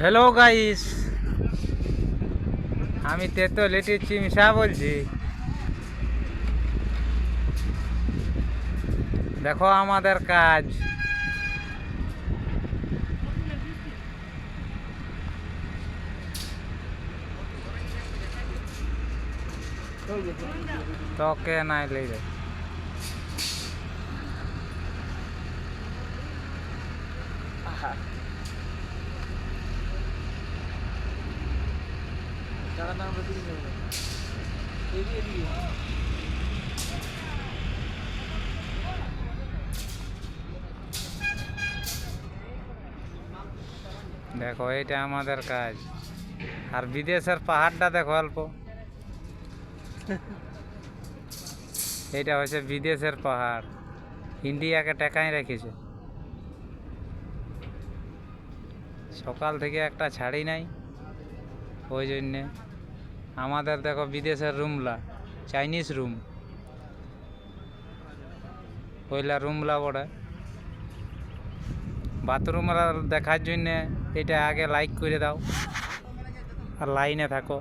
Hello guys, আমি তেতুলিয়ার চিমসা বলছি। দেখো আমাদের কাজ। তোকে নাই লই রে। দেখো এটা আমাদের কাজ। আর বিদেশের পাহাড়টা দেখো অল্প। এটা হচ্ছে বিদেশের পাহাড়, ইন্ডিয়াকে টেকাই রেখেছে। সকাল থেকে একটা ছাড়ি নাই, ওই জন্যে আমাদের দেখো বিদেশের রুমলা, চাইনিজ রুম, ওইলা রুমলা বড়ে। বাথরুম দেখার জন্যে এটা আগে লাইক করে দাও আর লাইনে থাকো।